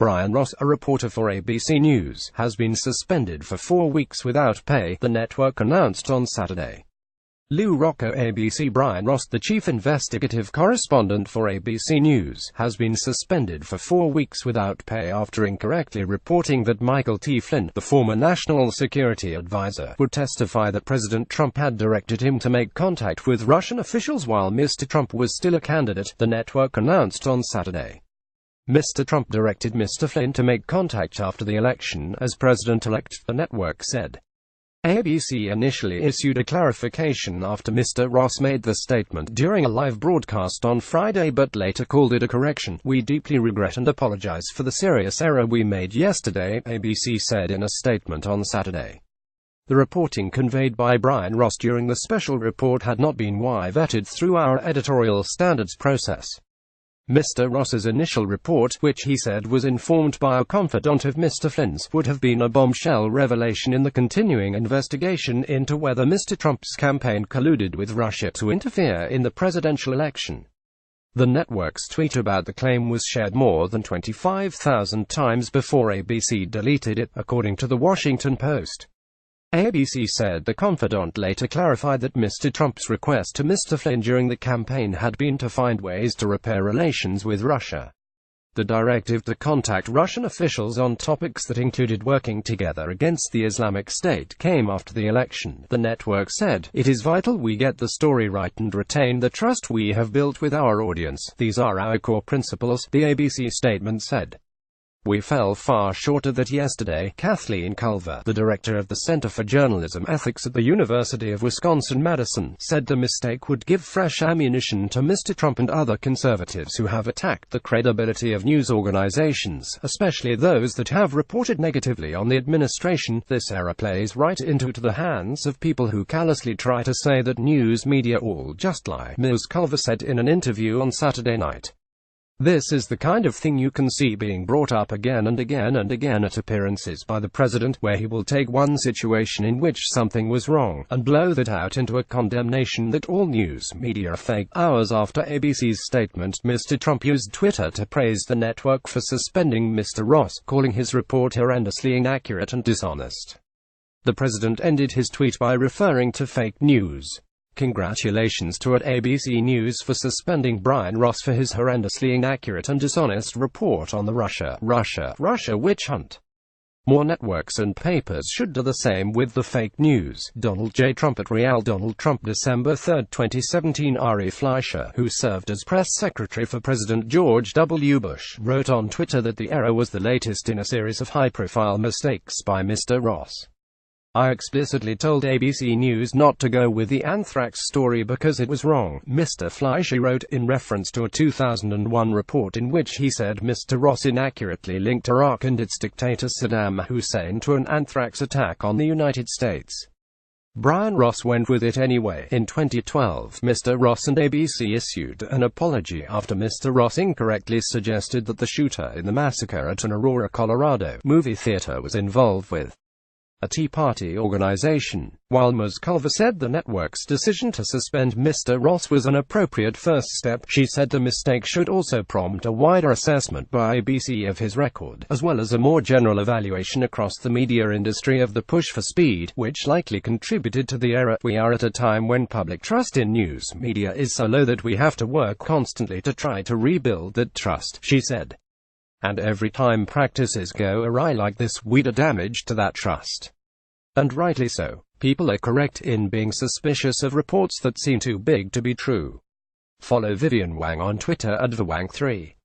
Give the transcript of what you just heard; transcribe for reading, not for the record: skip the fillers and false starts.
Brian Ross, a reporter for ABC News, has been suspended for 4 weeks without pay, the network announced on Saturday. Lou Rocco ABC Brian Ross, the chief investigative correspondent for ABC News, has been suspended for 4 weeks without pay after incorrectly reporting that Michael T. Flynn, the former national security advisor, would testify that President Trump had directed him to make contact with Russian officials while Mr. Trump was still a candidate, the network announced on Saturday. Mr. Trump directed Mr. Flynn to make contact after the election as president-elect, the network said. ABC initially issued a clarification after Mr. Ross made the statement during a live broadcast on Friday but later called it a correction. "We deeply regret and apologize for the serious error we made yesterday," ABC said in a statement on Saturday. The reporting conveyed by Brian Ross during the special report had not been vetted through our editorial standards process. Mr. Ross's initial report, which he said was informed by a confidant of Mr. Flynn's, would have been a bombshell revelation in the continuing investigation into whether Mr. Trump's campaign colluded with Russia to interfere in the presidential election. The network's tweet about the claim was shared more than 25,000 times before ABC deleted it, according to The Washington Post. ABC said the confidant later clarified that Mr. Trump's request to Mr. Flynn during the campaign had been to find ways to repair relations with Russia. The directive to contact Russian officials on topics that included working together against the Islamic State came after the election, the network said. "It is vital we get the story right and retain the trust we have built with our audience. These are our core principles," the ABC statement said. "We fell far short of that yesterday," Kathleen Culver, the director of the Center for Journalism Ethics at the University of Wisconsin-Madison, said the mistake would give fresh ammunition to Mr. Trump and other conservatives who have attacked the credibility of news organizations, especially those that have reported negatively on the administration. "This error plays right into the hands of people who callously try to say that news media all just lie," Ms. Culver said in an interview on Saturday night. "This is the kind of thing you can see being brought up again and again and again at appearances by the president, where he will take one situation in which something was wrong, and blow that out into a condemnation that all news media are fake." Hours after ABC's statement, Mr. Trump used Twitter to praise the network for suspending Mr. Ross, calling his report horrendously inaccurate and dishonest. The president ended his tweet by referring to fake news. "Congratulations to ABC News for suspending Brian Ross for his horrendously inaccurate and dishonest report on the Russia witch hunt. More networks and papers should do the same with the fake news." Donald J. Trump at Real Donald Trump December 3, 2017. Ari Fleischer, who served as press secretary for President George W. Bush, wrote on Twitter that the error was the latest in a series of high-profile mistakes by Mr. Ross. "I explicitly told ABC News not to go with the anthrax story because it was wrong," Mr. Fleischer wrote, in reference to a 2001 report in which he said Mr. Ross inaccurately linked Iraq and its dictator Saddam Hussein to an anthrax attack on the United States. Brian Ross went with it anyway. In 2012, Mr. Ross and ABC issued an apology after Mr. Ross incorrectly suggested that the shooter in the massacre at an Aurora, Colorado, movie theater was involved with a Tea Party organization. While Ms. Culver said the network's decision to suspend Mr. Ross was an appropriate first step, she said the mistake should also prompt a wider assessment by ABC of his record, as well as a more general evaluation across the media industry of the push for speed, which likely contributed to the error. "We are at a time when public trust in news media is so low that we have to work constantly to try to rebuild that trust," she said. "And every time practices go awry like this, we do damage to that trust. And rightly so. People are correct in being suspicious of reports that seem too big to be true." Follow Vivian Wang on Twitter at @ViWang3.